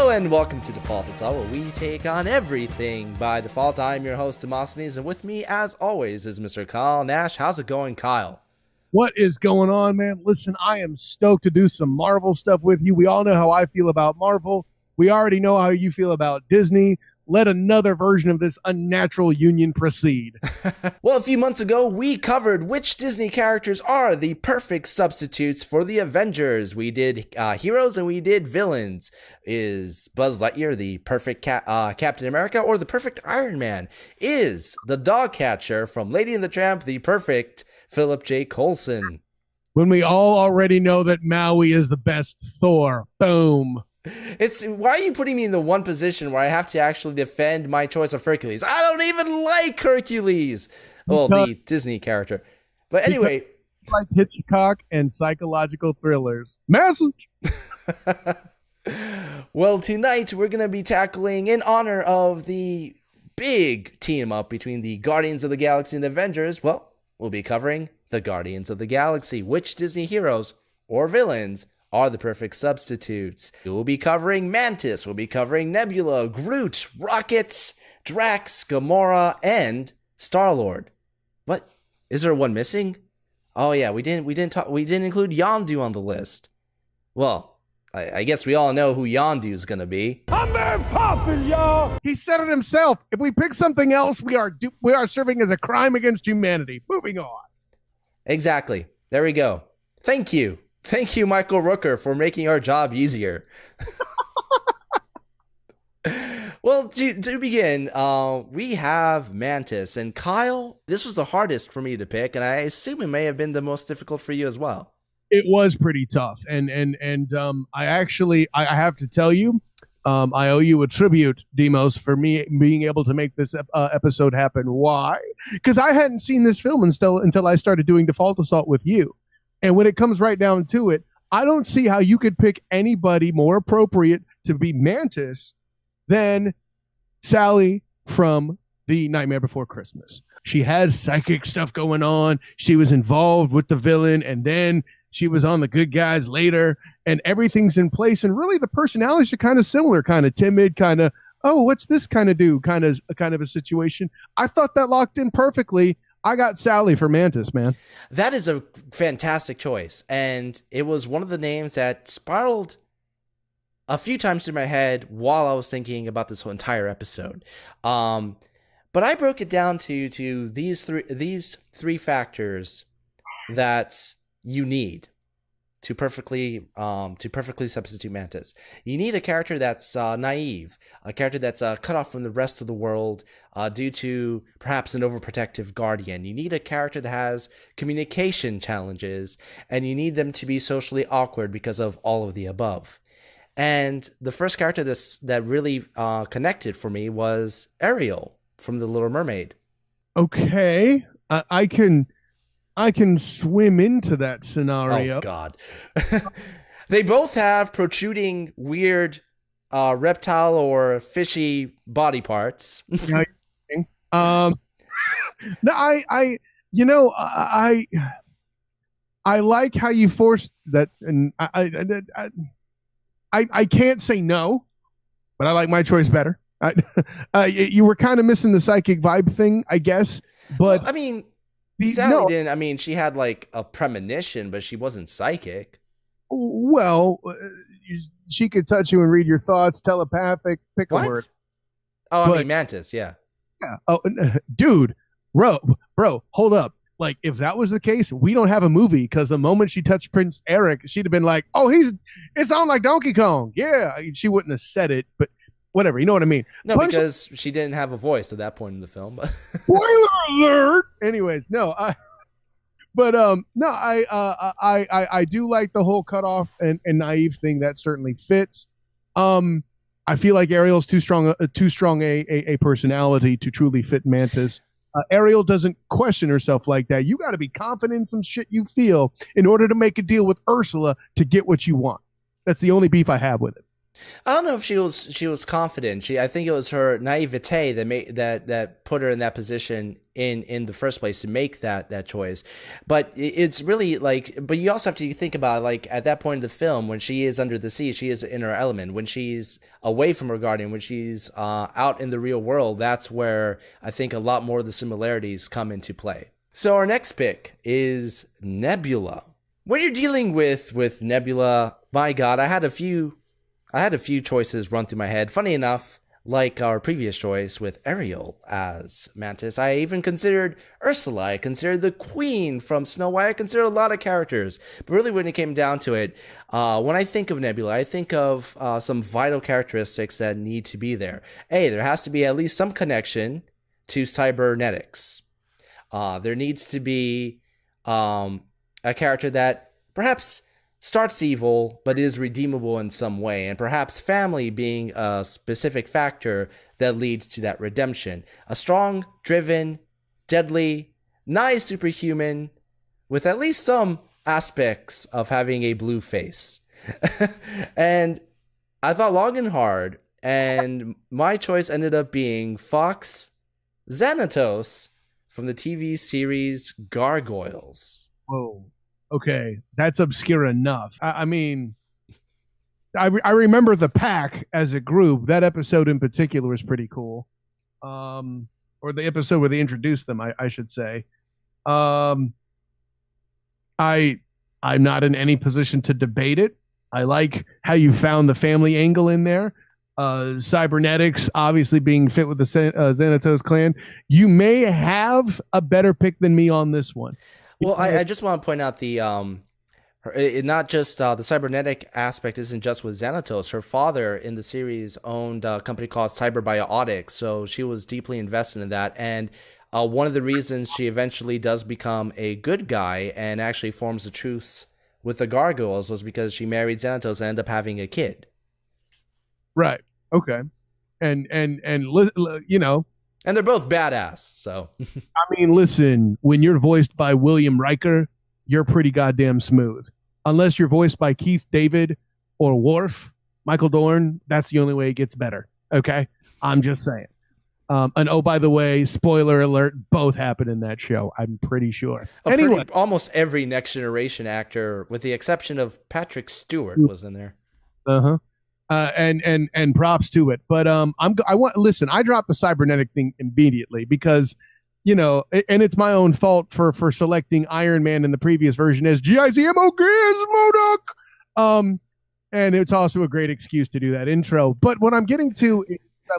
Hello and welcome to Default as All, where we take on everything by default. I'm your host, Demosthenes, and with me, as always, is Mr. Kyle. Nash, how's it going, Kyle? What is going on, man? Listen, I am stoked to do some Marvel stuff with you. We all know how I feel about Marvel. We already know how you feel about Disney. Let another version of this unnatural union proceed. Well, a few months ago, we covered which Disney characters are the perfect substitutes for the Avengers. We did heroes and we did villains. Is Buzz Lightyear the perfect Captain America or the perfect Iron Man? Is the dog catcher from Lady and the Tramp the perfect Philip J. Coulson? When we all already know that Maui is the best Thor. Boom. Why are you putting me in the one position where I have to actually defend my choice of Hercules? I don't even like Hercules. Well, the Disney character. But anyway. Like Hitchcock and psychological thrillers. Message. Well, tonight we're going to be tackling, in honor of the big team up between the Guardians of the Galaxy and the Avengers, well, we'll be covering the Guardians of the Galaxy. Which Disney heroes or villains are the perfect substitutes? We'll be covering Mantis, we'll be covering Nebula, Groot, Rocket, Drax, Gamora, and Star-Lord. What? Is there one missing? Oh yeah, we didn't include Yondu on the list. Well, I guess we all know who Yondu is gonna be. I'm very popular, y'all. He said it himself. If we pick something else, we are serving as a crime against humanity. Moving on. Exactly. There we go. Thank you. Thank you, Michael Rooker, for making our job easier. Well, to begin, we have Mantis. And Kyle, this was the hardest for me to pick, and I assume it may have been the most difficult for you as well. It was pretty tough. And I have to tell you, I owe you a tribute, Demos, for me being able to make this episode happen. Why? Because I hadn't seen this film until I started doing Default Assault with you. And when it comes right down to it, I don't see how you could pick anybody more appropriate to be Mantis than Sally from The Nightmare Before Christmas. She has psychic stuff going on. She was involved with the villain, and then she was on the good guys later, and everything's in place. And really, the personalities are kind of similar, kind of timid, kind of, oh, what's this kind of a situation. I thought that locked in perfectly. I got Sally for Mantis, man. That is a fantastic choice. And it was one of the names that spiraled a few times through my head while I was thinking about this whole entire episode. But I broke it down to these three factors that you need to perfectly substitute Mantis. You need a character that's naive, a character that's cut off from the rest of the world due to perhaps an overprotective guardian. You need a character that has communication challenges, and you need them to be socially awkward because of all of the above. And the first character that really connected for me was Ariel from The Little Mermaid. Okay, I can swim into that scenario. Oh, God. They both have protruding, weird reptile or fishy body parts. No, I like how you forced that, and I can't say no, but I like my choice better. You were kind of missing the psychic vibe thing, I guess. But well, I mean, Sally didn't. I mean, she had like a premonition, but she wasn't psychic. Well, she could touch you and read your thoughts, telepathic, pick a word. Oh, I mean, Mantis, yeah. Yeah. Oh, dude, bro, hold up. Like, if that was the case, we don't have a movie, because the moment she touched Prince Eric, she'd have been like, oh, it's on like Donkey Kong. Yeah. She wouldn't have said it, but whatever. You know what I mean? No, because she didn't have a voice at that point in the film. Spoiler alert! Anyways, no, I do like the whole cutoff and naive thing. That certainly fits. I feel like Ariel's too strong a personality to truly fit Mantis. Ariel doesn't question herself like that. You got to be confident in some shit you feel in order to make a deal with Ursula to get what you want. That's the only beef I have with it. I don't know if she was confident. I think it was her naivete that put her in that position in the first place to make that choice. But it's really like, but you also have to think about, like, at that point in the film, when she is under the sea, she is in her element. When she's away from her guardian, when she's out in the real world, that's where I think a lot more of the similarities come into play. So our next pick is Nebula. When you're dealing with Nebula, my God, I had a few choices run through my head. Funny enough, like our previous choice with Ariel as Mantis, I even considered Ursula. I considered the Queen from Snow White. I considered a lot of characters. But really, when it came down to it, when I think of Nebula, I think of some vital characteristics that need to be there. There has to be at least some connection to cybernetics. There needs to be a character that perhaps starts evil but is redeemable in some way, and perhaps family being a specific factor that leads to that redemption. A strong, driven, deadly, nigh superhuman with at least some aspects of having a blue face. And I thought long and hard, and my choice ended up being Fox Zanatos from the TV series Gargoyles. Whoa. Okay, that's obscure enough. I mean, I remember the pack as a group. That episode in particular was pretty cool. Or the episode where they introduced them, I should say. I'm not in any position to debate it. I like how you found the family angle in there. Cybernetics obviously being fit with the Zanatos clan. You may have a better pick than me on this one. Well, I just want to point out not just the cybernetic aspect isn't just with Zanatos. Her father in the series owned a company called Cyberbiotics, so she was deeply invested in that. And one of the reasons she eventually does become a good guy and actually forms a truce with the Gargoyles was because she married Zanatos and ended up having a kid. Right. Okay. And you know. And they're both badass, so. I mean, listen, when you're voiced by William Riker, you're pretty goddamn smooth. Unless you're voiced by Keith David or Worf, Michael Dorn, that's the only way it gets better. Okay? I'm just saying. And oh, by the way, spoiler alert, both happen in that show, I'm pretty sure. Anyway. Almost every Next Generation actor, with the exception of Patrick Stewart, was in there. Uh-huh. And props to it, but I dropped the cybernetic thing immediately because, you know, and it's my own fault for selecting Iron Man in the previous version as Gizmo Duck. And it's also a great excuse to do that intro. But what I'm getting to,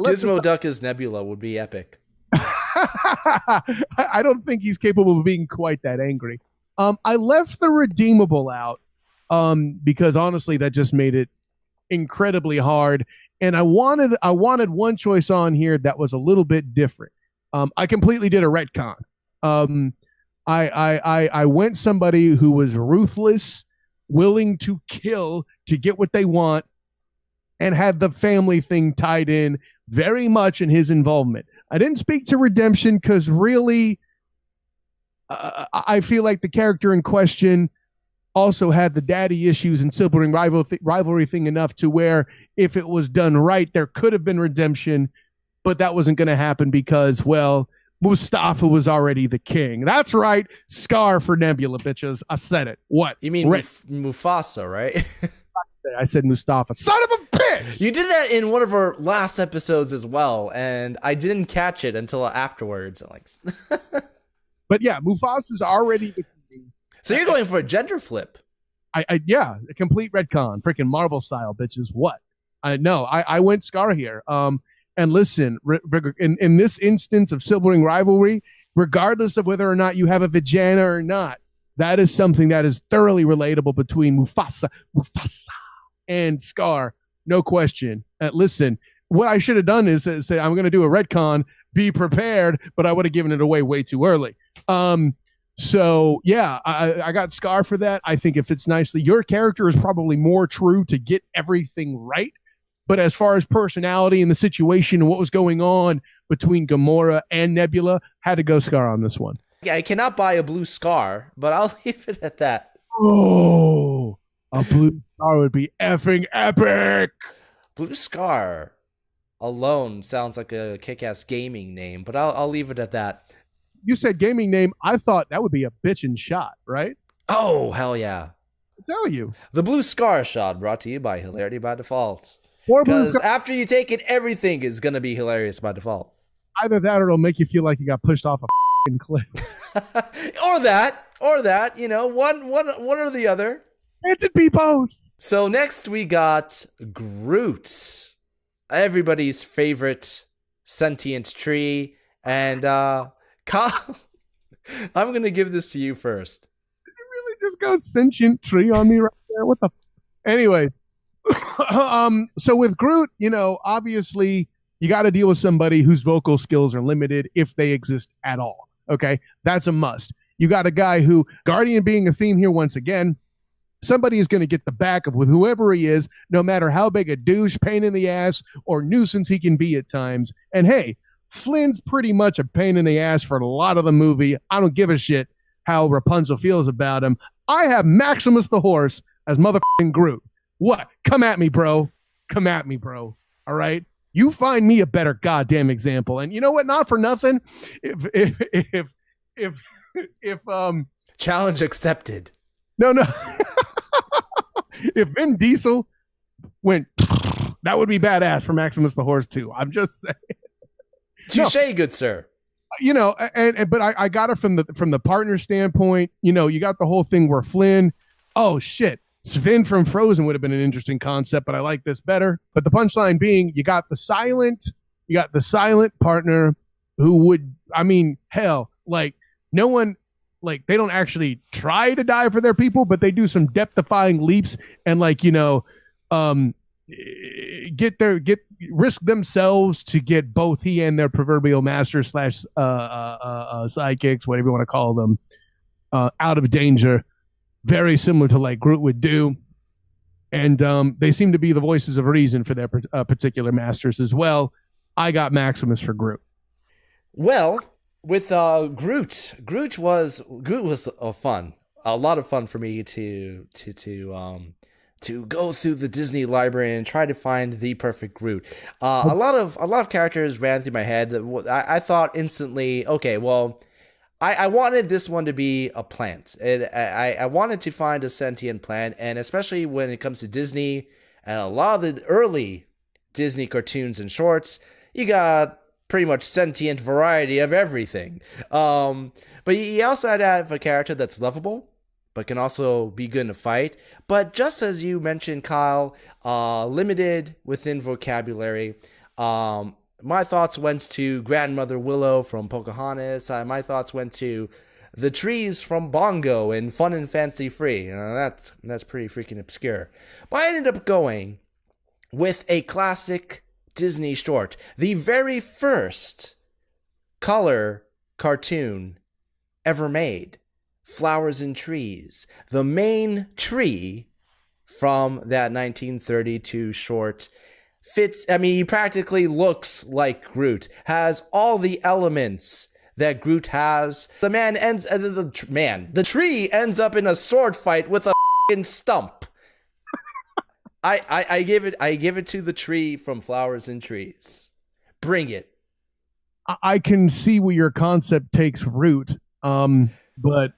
Gizmo Duck as Nebula would be epic. I don't think he's capable of being quite that angry. I left the redeemable out because honestly, that just made it incredibly hard, and I wanted one choice on here that was a little bit different. I completely did a retcon. I went somebody who was ruthless, willing to kill to get what they want, and had the family thing tied in very much in his involvement. I didn't speak to redemption because really, I feel like the character in question also had the daddy issues and sibling rivalry thing enough to where if it was done right, there could have been redemption, but that wasn't going to happen because, well, Mustafa was already the king. That's right. Scar for Nebula, bitches. I said it. What? You mean Mufasa, right? I said Mustafa. Son of a bitch! You did that in one of our last episodes as well, and I didn't catch it until afterwards. But yeah, Mufasa's already the king. So you're going for a gender flip? Yeah, a complete retcon, freaking Marvel style, bitches. What? I went Scar here. And listen, in this instance of sibling rivalry, regardless of whether or not you have a vagina or not, that is something that is thoroughly relatable between Mufasa and Scar, no question. Listen, what I should have done is say I'm going to do a retcon. Be prepared, but I would have given it away way too early. So yeah, I got Scar for that. I think it fits nicely. Your character is probably more true to get everything right. But as far as personality and the situation and what was going on between Gamora and Nebula, had to go Scar on this one. Yeah, I cannot buy a blue Scar, but I'll leave it at that. Oh, a blue Scar would be effing epic. Blue Scar alone sounds like a kick-ass gaming name, but I'll leave it at that. You said gaming name. I thought that would be a bitchin' shot, right? Oh, hell yeah. I tell you. The Blue Scar shot brought to you by Hilarity by Default. Or Because after you take it, everything is going to be hilarious by default. either that or it'll make you feel like you got pushed off a cliff. or that, you know, one or the other. It's a people. So next we got Groot, everybody's favorite sentient tree. And Kyle, I'm going to give this to you first. Did you really just go sentient tree on me right there? What the? Anyway, so with Groot, you know, obviously you got to deal with somebody whose vocal skills are limited if they exist at all. Okay, that's a must. You got a guy who, Guardian being a theme here once again, somebody is going to get the back of with whoever he is, no matter how big a douche, pain in the ass, or nuisance he can be at times. And hey, Flynn's pretty much a pain in the ass for a lot of the movie. I don't give a shit how Rapunzel feels about him. I have Maximus the horse as motherfucking Groot. What? Come at me, bro. Come at me, bro. All right? You find me a better goddamn example. And you know what? Not for nothing. If Challenge accepted. No. If Vin Diesel went, that would be badass for Maximus the horse too. I'm just saying. Touché, good sir. You know, but I got it from the partner standpoint. You know, you got the whole thing where Flynn, oh shit, Sven from Frozen would have been an interesting concept, but I like this better. But the punchline being, you got the silent partner who would, I mean, hell, like no one, like they don't actually try to die for their people, but they do some death-defying leaps and like, you know, risk themselves to get both he and their proverbial master / sidekicks, whatever you want to call them, out of danger. Very similar to like Groot would do. And they seem to be the voices of reason for their particular masters as well. I got Maximus for Groot. Well, with Groot was fun. A lot of fun for me to go through the Disney library and try to find the perfect Groot. A lot of characters ran through my head that I thought instantly, okay, well, I wanted this one to be a plant. I wanted to find a sentient plant, and especially when it comes to Disney and a lot of the early Disney cartoons and shorts, you got pretty much sentient variety of everything. But you also had to have a character that's lovable, but can also be good in a fight. But just as you mentioned, Kyle, limited within vocabulary. My thoughts went to Grandmother Willow from Pocahontas. My thoughts went to the trees from Bongo and Fun and Fancy Free. That's pretty freaking obscure. But I ended up going with a classic Disney short, the very first color cartoon ever made. Flowers and Trees. The main tree from that 1932 short fits, I mean, he practically looks like Groot, has all the elements that Groot has. The tree ends up in a sword fight with a f***ing stump. I give it to the tree from Flowers and Trees. Bring it. I can see where your concept takes root, but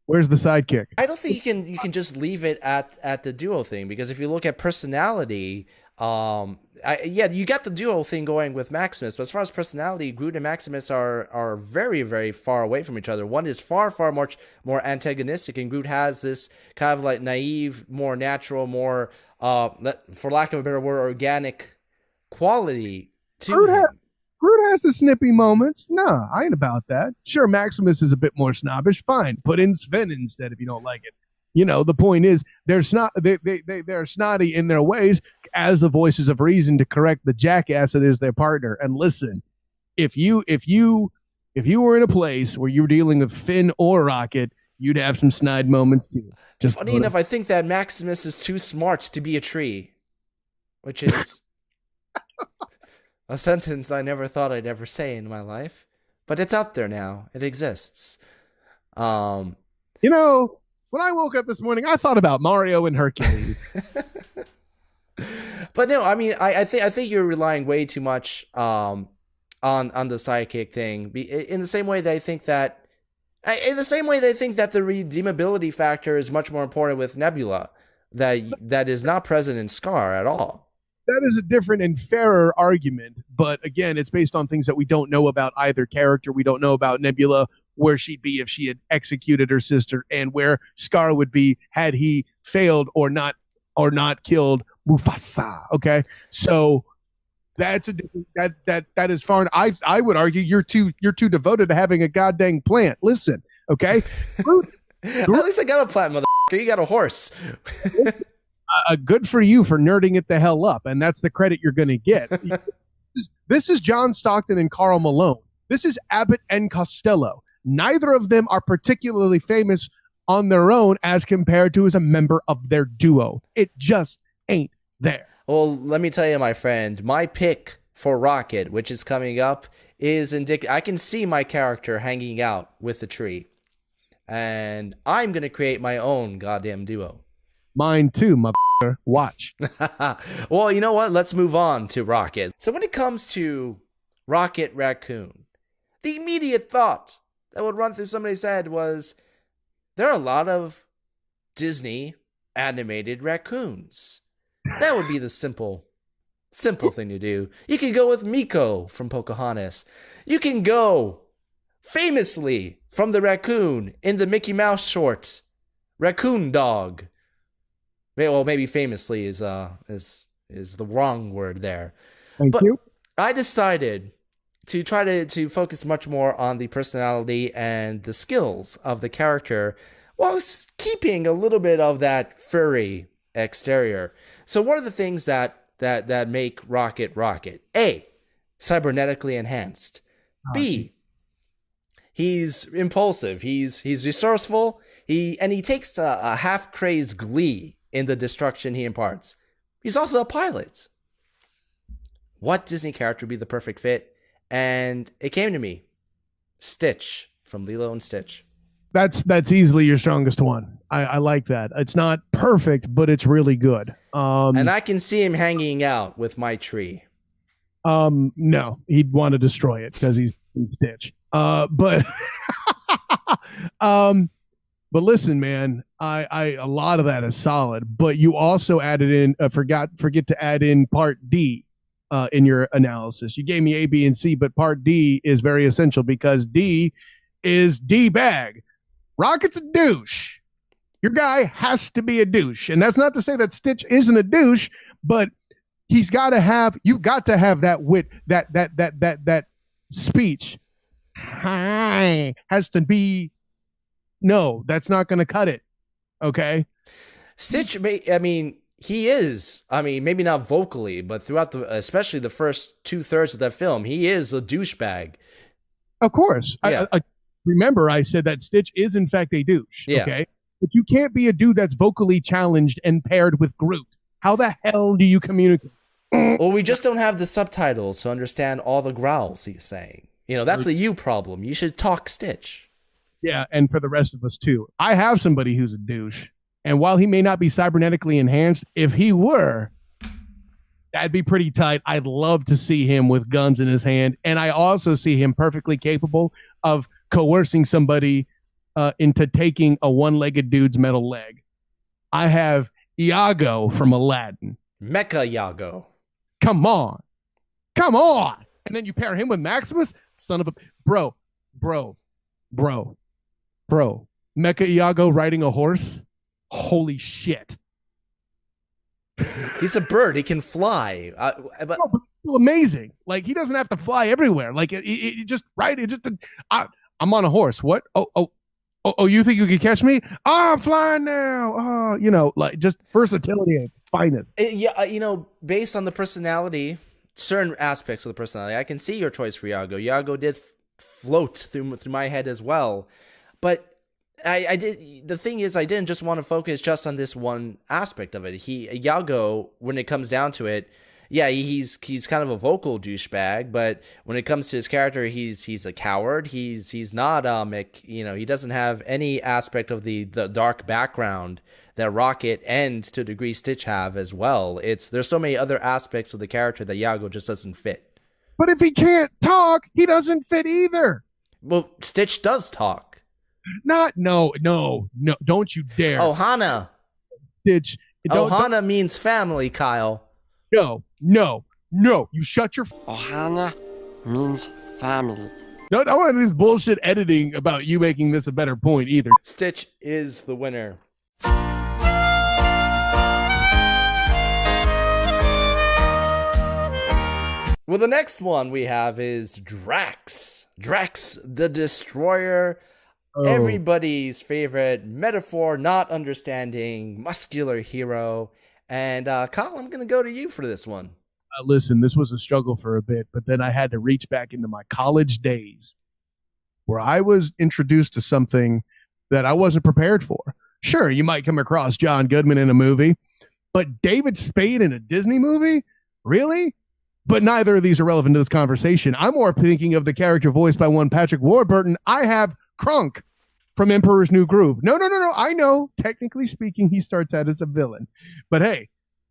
where's the sidekick? I don't think you can just leave it at the duo thing, because if you look at personality, you got the duo thing going with Maximus, but as far as personality, Groot and Maximus are very, very far away from each other. One is far much more antagonistic, and Groot has this kind of like naive, more natural, more for lack of a better word, organic quality to him. Groot has the snippy moments. Nah, I ain't about that. Sure, Maximus is a bit more snobbish. Fine, put in Sven instead if you don't like it. You know, the point is they're snotty in their ways as the voices of reason to correct the jackass that is their partner. And listen, if you were in a place where you were dealing with Finn or Rocket, you'd have some snide moments too. Just funny enough, I think that Maximus is too smart to be a tree, which is a sentence I never thought I'd ever say in my life, but it's out there now. It exists. You know, when I woke up this morning, I thought about Mario and Hercules. But no, I mean, I think you're relying way too much on the sidekick thing. In the same way that I think that the redeemability factor is much more important with Nebula, that is not present in Scar at all. That is a different and fairer argument, but again, it's based on things that we don't know about either character. We don't know about Nebula, where she'd be if she had executed her sister, and where Scar would be had he failed or not killed Mufasa. Okay, so that's that is far. I would argue you're too devoted to having a goddamn plant. Listen, okay. At least I got a plant, motherfucker. You got a horse. Good for you for nerding it the hell up, and that's the credit you're going to get. This is John Stockton and Karl Malone. This is Abbott and Costello. Neither of them are particularly famous on their own as compared to as a member of their duo. It just ain't there. Well, let me tell you, my friend, my pick for Rocket, which is coming up, is I can see my character hanging out with the tree, and I'm going to create my own goddamn duo. Mine too, motherfucker. Watch. Well, you know what? Let's move on to Rocket. So when it comes to Rocket Raccoon, the immediate thought that would run through somebody's head was, there are a lot of Disney animated raccoons. That would be the simple thing to do. You can go with Meeko from Pocahontas. You can go famously from the raccoon in the Mickey Mouse short, Raccoon Dog. Well, maybe famously is the wrong word there. Thank you. I decided to try to focus much more on the personality and the skills of the character, while keeping a little bit of that furry exterior. So what are the things that make Rocket Rocket? A, cybernetically enhanced. B, he's impulsive. He's resourceful. He takes a half-crazed glee in the destruction he imparts. He's also a pilot. What Disney character would be the perfect fit? And it came to me. Stitch from Lilo and Stitch. That's easily your strongest one. I like that. It's not perfect, but it's really good. And I can see him hanging out with my tree. No, he'd want to destroy it because he's Stitch. But listen, man, I a lot of that is solid. But you also added in forget to add in part D in your analysis. You gave me A, B, and C, but part D is very essential because D is D-bag. Rocket's a douche. Your guy has to be a douche. And that's not to say that Stitch isn't a douche, but you've got to have that wit, that speech. Hi has to be, no, that's not going to cut it. Okay. Stitch, he is, maybe not vocally, but throughout especially the first 2/3 of that film, he is a douchebag. Of course. Yeah. Remember, I said that Stitch is in fact a douche. Yeah. Okay. But you can't be a dude that's vocally challenged and paired with Groot. How the hell do you communicate? Well, we just don't have the subtitles to understand all the growls he's saying. That's a you problem. You should talk Stitch. Yeah, and for the rest of us too. I have somebody who's a douche. And while he may not be cybernetically enhanced, if he were, that'd be pretty tight. I'd love to see him with guns in his hand. And I also see him perfectly capable of coercing somebody into taking a one-legged dude's metal leg. I have Iago from Aladdin. Mecha Iago. Come on. And then you pair him with Maximus? Son of a... Bro. Mecha Iago riding a horse? Holy shit. He's a bird. He can fly. But still amazing. Like, he doesn't have to fly everywhere. Like, it just, right? I'm on a horse. What? Oh, you think you can catch me? Oh, I'm flying now. Oh, like, just versatility at its finest. Based on the personality, certain aspects of the personality, I can see your choice for Iago. Iago did float through my head as well. But I did. The thing is, I didn't just want to focus just on this one aspect of it. Iago, when it comes down to it, yeah, he's kind of a vocal douchebag, but when it comes to his character, he's a coward. He's not he doesn't have any aspect of the dark background that Rocket and to a degree Stitch have as well. There's so many other aspects of the character that Iago just doesn't fit. But if he can't talk, he doesn't fit either. Well, Stitch does talk. No, don't you dare. Ohana. Stitch. Ohana means family, Kyle. No, you shut your... Ohana means family. Don't want this bullshit editing about you making this a better point either. Stitch is the winner. Well, the next one we have is Drax. Drax the Destroyer. Oh. Everybody's favorite metaphor, not understanding, muscular hero. And Kyle, I'm going to go to you for this one. Listen, this was a struggle for a bit, but then I had to reach back into my college days where I was introduced to something that I wasn't prepared for. Sure, you might come across John Goodman in a movie, but David Spade in a Disney movie? Really? But neither of these are relevant to this conversation. I'm more thinking of the character voiced by one Patrick Warburton. I have Krunk from Emperor's New Groove. No. I know, technically speaking, he starts out as a villain. But hey,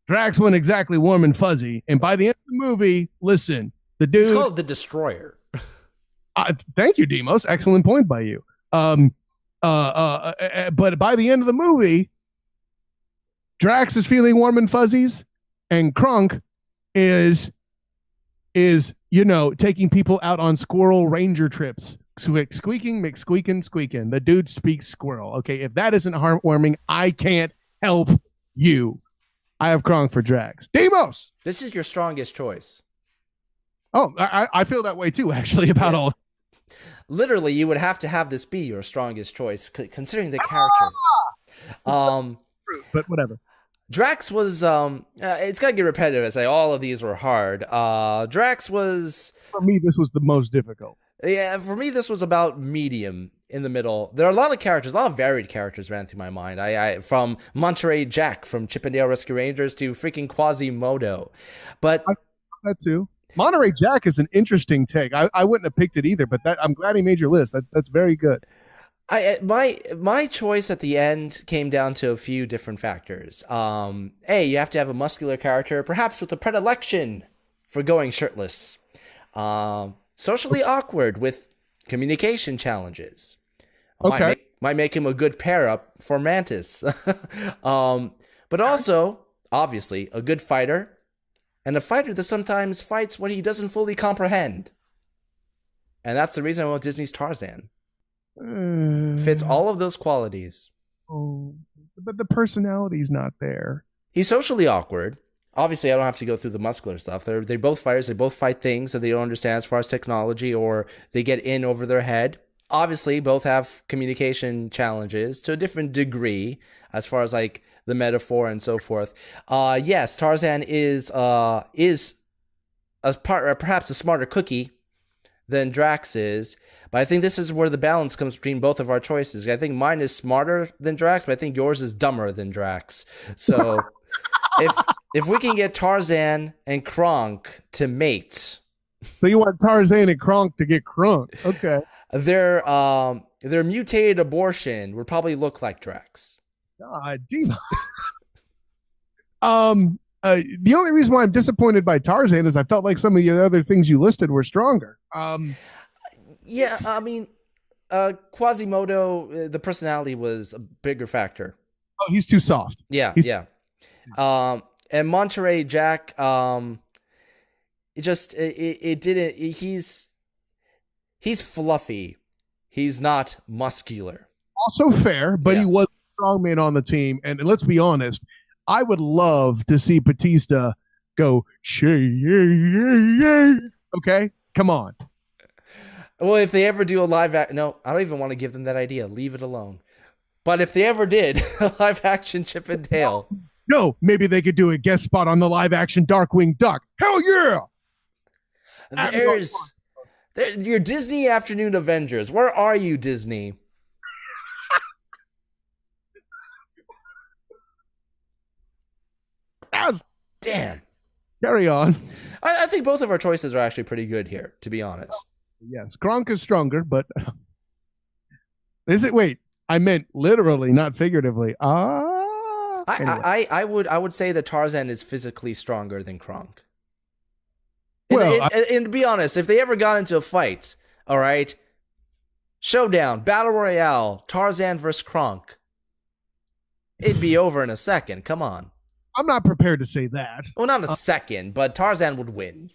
Drax went exactly warm and fuzzy. And by the end of the movie, listen, the dude... It's called the Destroyer. Thank you, Demos. Excellent point by you. But by the end of the movie, Drax is feeling warm and fuzzies, and Krunk is taking people out on squirrel ranger trips. Squeaking, squeaking. The dude speaks squirrel. Okay, if that isn't heartwarming, I can't help you. I have Krunk for Drax. Demos! This is your strongest choice. Oh, I feel that way too, actually, about all. Literally, you would have to have this be your strongest choice, considering the character. But whatever. Drax was, it's got to get repetitive. I say all of these were hard. Drax was... For me, this was the most difficult. Yeah, for me, this was about medium in the middle. There are a lot of characters, a lot of varied characters ran through my mind. I from Monterey Jack from Chip 'n Dale Rescue Rangers to freaking Quasimodo. But that too. Monterey Jack is an interesting take. I wouldn't have picked it either, but I'm glad he made your list. That's very good. My choice at the end came down to a few different factors. You have to have a muscular character, perhaps with a predilection for going shirtless. Socially awkward with communication challenges. Okay. Might make him a good pair up for Mantis. But also, obviously, a good fighter, and a fighter that sometimes fights what he doesn't fully comprehend. And that's the reason I went Disney's Tarzan. Fits all of those qualities. Oh, but the personality's not there. He's socially awkward. Obviously, I don't have to go through the muscular stuff. They're both fighters. They both fight things that they don't understand as far as technology, or they get in over their head. Obviously, both have communication challenges to a different degree as far as like the metaphor and so forth. Yes, Tarzan is a perhaps a smarter cookie than Drax is, but I think this is where the balance comes between both of our choices. I think mine is smarter than Drax, but I think yours is dumber than Drax. So if we can get Tarzan and Krunk to mate. So you want Tarzan and Krunk to get Krunk. Okay. Their mutated abortion would probably look like Drax. God, Demo. The only reason why I'm disappointed by Tarzan is I felt like some of the other things you listed were stronger. Yeah, I mean, Quasimodo, the personality was a bigger factor. Oh, he's too soft. Yeah. And Monterey Jack, it didn't. He's fluffy. He's not muscular. Also fair, but he was a strongman on the team. And let's be honest, I would love to see Batista go, okay? Come on. Well, if they ever do a live action, no, I don't even want to give them that idea. Leave it alone. But if they ever did a live action Chip 'n Dale. No, maybe they could do a guest spot on the live action Darkwing Duck. Hell yeah! There's your Disney Afternoon Avengers. Where are you, Disney? Damn. Carry on. I think both of our choices are actually pretty good here, to be honest. Yes, Krunk is stronger, but is it? Wait, I meant literally, not figuratively. Anyway. I would say that Tarzan is physically stronger than Krunk. Well, And to be honest, if they ever got into a fight, all right, showdown, battle royale, Tarzan versus Krunk, it'd be over in a second. Come on. I'm not prepared to say that. Well, not a second, but Tarzan would win.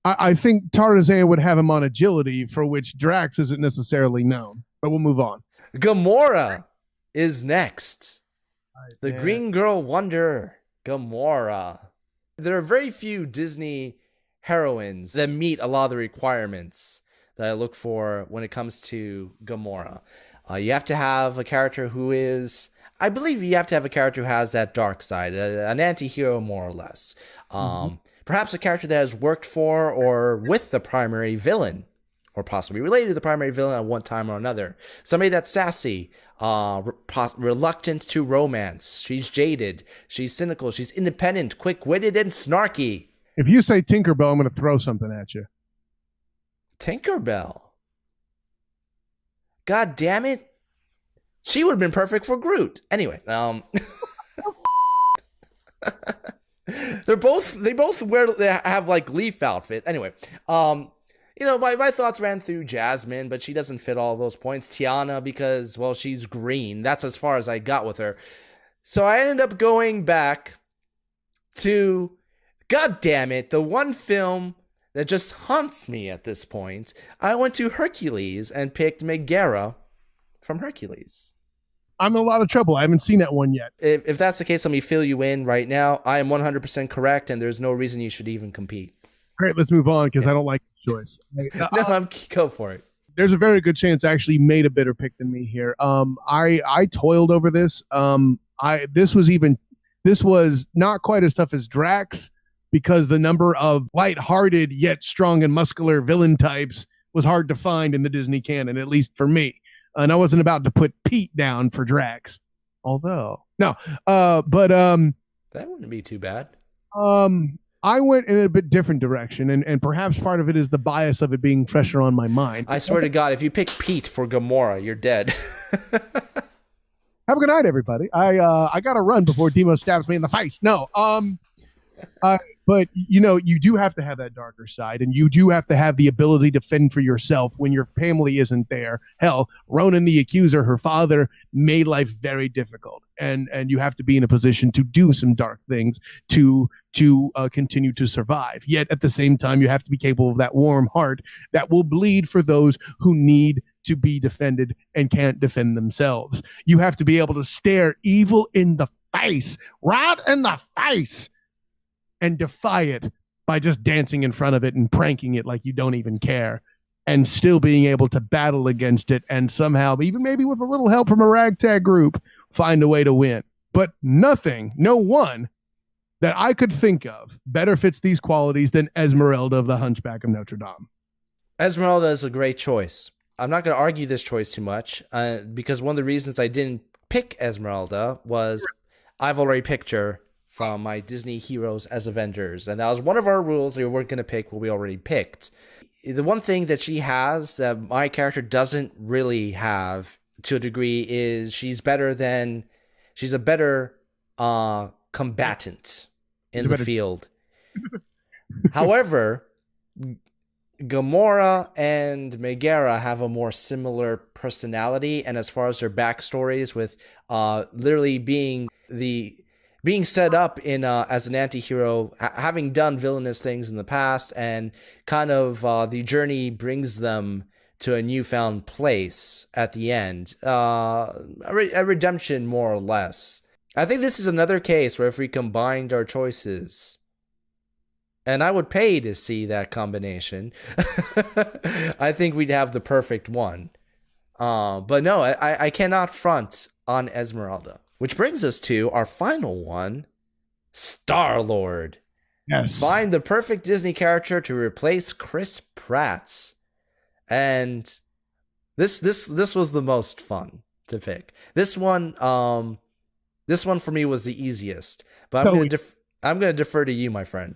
I think Tarzan would have him on agility, for which Drax isn't necessarily known. But we'll move on. Gamora is next. The Green Girl Wonder, Gamora. There are very few Disney heroines that meet a lot of the requirements that I look for when it comes to Gamora. You have to have a character who is... I believe you have to have a character who has that dark side, an anti-hero more or less. Perhaps a character that has worked for or with the primary villain, or possibly related to the primary villain at one time or another. Somebody that's sassy, reluctant to romance. She's jaded, she's cynical, she's independent, quick-witted, and snarky. If you say Tinkerbell, I'm going to throw something at you. Tinkerbell? God damn it. She would have been perfect for Groot. Anyway, they both have like leaf outfit. Anyway, my thoughts ran through Jasmine, but she doesn't fit all of those points. Tiana, because, well, she's green. That's as far as I got with her. So I ended up going back to, God damn it, the one film that just haunts me at this point. I went to Hercules and picked Megara from Hercules. I'm in a lot of trouble. I haven't seen that one yet. If that's the case, let me fill you in right now. I am 100% correct, and there's no reason you should even compete. Great, let's move on because I don't like the choice. Go for it. There's a very good chance I actually made a better pick than me here. I toiled over this. This was not quite as tough as Drax because the number of lighthearted yet strong and muscular villain types was hard to find in the Disney canon, at least for me. And I wasn't about to put Pete down for Drax. Although, no. That wouldn't be too bad. I went in a bit different direction, and perhaps part of it is the bias of it being fresher on my mind. I swear to God, if you pick Pete for Gamora, you're dead. Have a good night, everybody. I got to run before Demo stabs me in the face. No. But, you do have to have that darker side, and you do have to have the ability to fend for yourself when your family isn't there. Hell, Ronan the Accuser, her father, made life very difficult, and you have to be in a position to do some dark things to continue to survive. Yet, at the same time, you have to be capable of that warm heart that will bleed for those who need to be defended and can't defend themselves. You have to be able to stare evil in the face, right in the face, and defy it by just dancing in front of it and pranking it like you don't even care, and still being able to battle against it and somehow, even maybe with a little help from a ragtag group, find a way to win. But no one that I could think of better fits these qualities than Esmerelda of the Hunchback of Notre Dame. Esmerelda is a great choice. I'm not going to argue this choice too much because one of the reasons I didn't pick Esmeralda was I've already picked her from my Disney Heroes as Avengers. And that was one of our rules that we weren't going to pick what we already picked. The one thing that she has that my character doesn't really have to a degree is she's a better combatant in the field. However, Gamora and Megara have a more similar personality, and as far as their backstories with literally being set up in as an anti-hero, having done villainous things in the past, and kind of the journey brings them to a newfound place at the end. A redemption, more or less. I think this is another case where if we combined our choices, and I would pay to see that combination, I think we'd have the perfect one. But no, I cannot front on Esmeralda. Which brings us to our final one, Star-Lord. Yes. Find the perfect Disney character to replace Chris Pratt. And this was the most fun to pick. This one for me was the easiest. But I'm going to defer to you, my friend.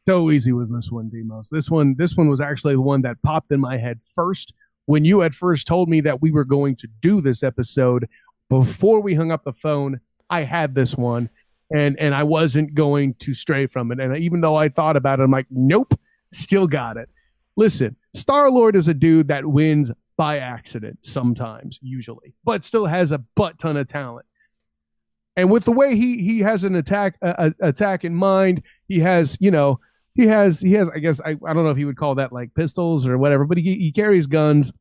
So easy was this one, Demos. This one was actually the one that popped in my head first when you had first told me that we were going to do this episode. Before we hung up the phone, I had this one, and I wasn't going to stray from it. And even though I thought about it, I'm like, nope, still got it. Listen, Star-Lord is a dude that wins by accident sometimes, usually, but still has a butt ton of talent. And with the way he has an attack in mind, he has, I guess, I don't know if he would call that like pistols or whatever, but he carries guns,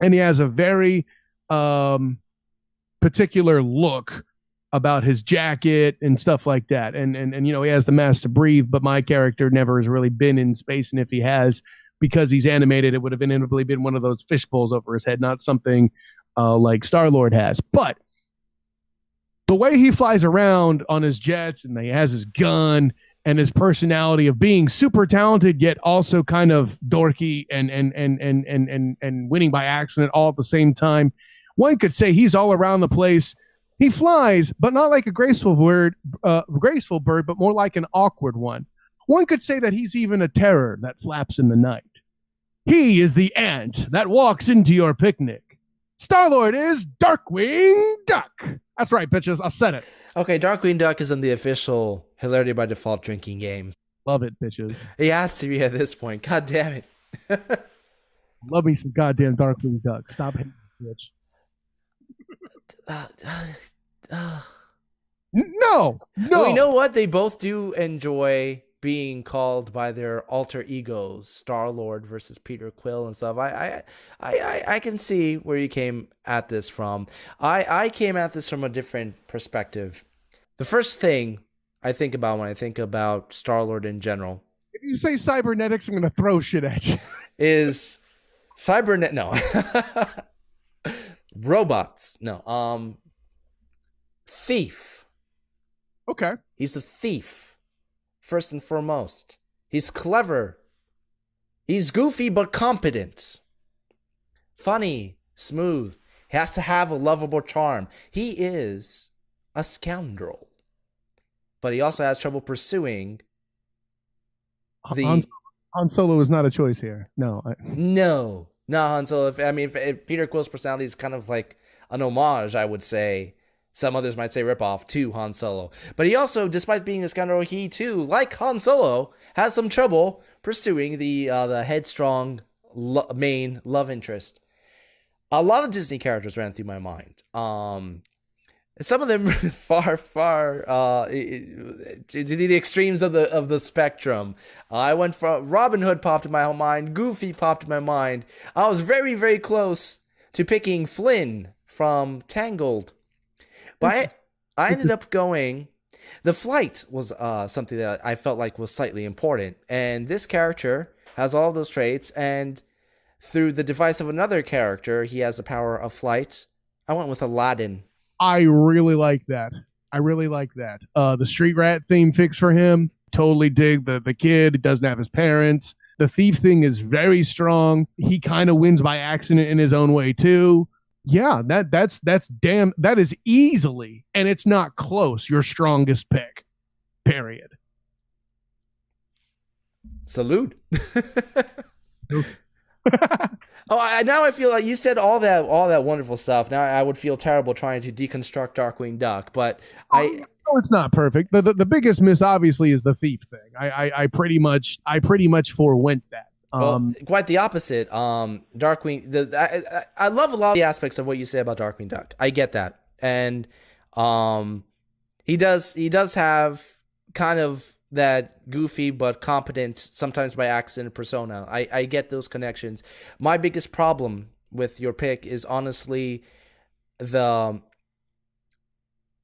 and he has a very particular look about his jacket and stuff like that. And he has the mask to breathe, but my character never has really been in space. And if he has, because he's animated, it would have inevitably been one of those fish bowls over his head, not something like Star-Lord has. But the way he flies around on his jets, and he has his gun, and his personality of being super talented yet also kind of dorky and winning by accident all at the same time, one could say he's all around the place. He flies, but not like a graceful bird, but more like an awkward one. One could say that he's even a terror that flaps in the night. He is the ant that walks into your picnic. Star-Lord is Darkwing Duck. That's right, bitches. I said it. Okay, Darkwing Duck is in the official Hilarity by Default drinking game. Love it, bitches. He has to be at this point. God damn it. Love me some goddamn Darkwing Duck. Stop hitting me, bitch. No. Well, you know what? They both do enjoy being called by their alter egos, Star-Lord versus Peter Quill and stuff. I can see where you came at this from. I came at this from a different perspective. The first thing I think about when I think about Star-Lord in general, if you say cybernetics, I'm going to throw shit at you. Is no. Robots. No. Thief. Okay. He's a thief. First and foremost, he's clever. He's goofy but competent. Funny, smooth. He has to have a lovable charm. He is a scoundrel. But he also has trouble pursuing the... Han Solo is not a choice here. No. No, Han Solo. If Peter Quill's personality is kind of like an homage, I would say. Some others might say ripoff to Han Solo. But he also, despite being a scoundrel, he too, like Han Solo, has some trouble pursuing the headstrong main love interest. A lot of Disney characters ran through my mind. Some of them far to the extremes of the spectrum. I went from Robin Hood popped in my mind, Goofy popped in my mind. I was very, very close to picking Flynn from Tangled. But I ended up going... The flight was something that I felt like was slightly important. And this character has all those traits. And through the device of another character, he has the power of flight. I went with Aladdin. I really like that. The street rat theme fix for him. Totally dig the kid. Doesn't have his parents. The thief thing is very strong. He kind of wins by accident in his own way, too. Yeah, that is easily, and it's not close, your strongest pick. Period. Salute. Now I feel like you said all that wonderful stuff. Now I would feel terrible trying to deconstruct Darkwing Duck, but no, it's not perfect. The biggest miss obviously is the thief thing. I pretty much forewent that. Quite the opposite. Darkwing. I love a lot of the aspects of what you say about Darkwing Duck. I get that, and he does have kind of that goofy but competent, sometimes by accident, persona. I get those connections. My biggest problem with your pick is honestly the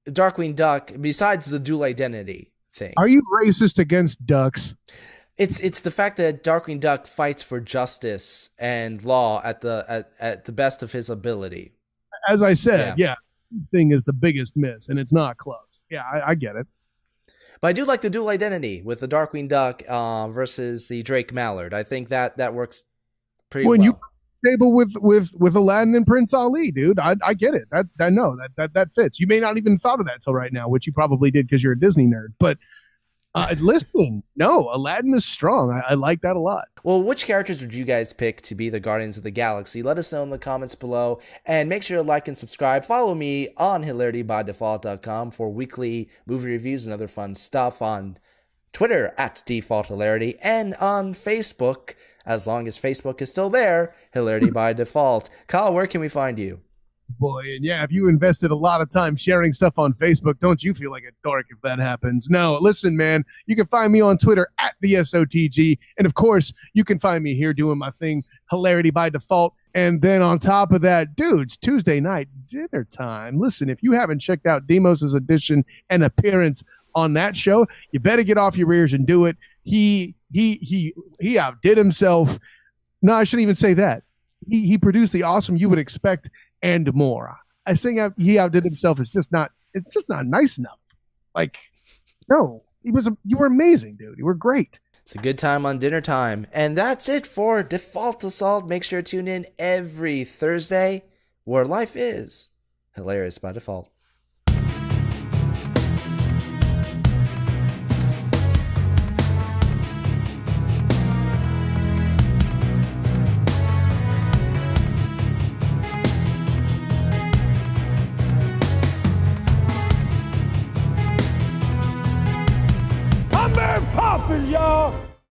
Darkwing Duck. Besides the dual identity thing, are you racist against ducks? It's the fact that Darkwing Duck fights for justice and law at the best of his ability. As I said, yeah, thing is the biggest miss, and it's not close. Yeah, I get it. But I do like the dual identity with the Darkwing Duck versus the Drake Mallard. I think that works pretty well. You table with Aladdin and Prince Ali, dude. I get it. That fits. You may not even thought of that till right now, which you probably did because you're a Disney nerd, but. Listen, no, Aladdin is strong. I like that a lot. Well, which characters would you guys pick to be the Guardians of the Galaxy? Let us know in the comments below, and make sure to like and subscribe. Follow me on hilaritybydefault.com for weekly movie reviews and other fun stuff, on Twitter at Default Hilarity, and on Facebook, as long as Facebook is still there, Hilarity by Default. Kyle, where can we find you? Boy, and yeah, if you invested a lot of time sharing stuff on Facebook, don't you feel like a dork if that happens? No, listen, man, you can find me on Twitter at the SOTG. And of course, you can find me here doing my thing, Hilarity by Default. And then on top of that, dudes, Tuesday night, dinner time. Listen, if you haven't checked out Demos' edition and appearance on that show, you better get off your ears and do it. He outdid himself. No, I shouldn't even say that. He produced the awesome You Would Expect and more. I think he outdid himself. It's just not nice enough. Like, no, you were amazing, dude. You were great. It's a good time on dinner time. And that's it for Default Assault. Make sure to tune in every Thursday, where life is hilarious by default. I'm Mary Poppins, y'all.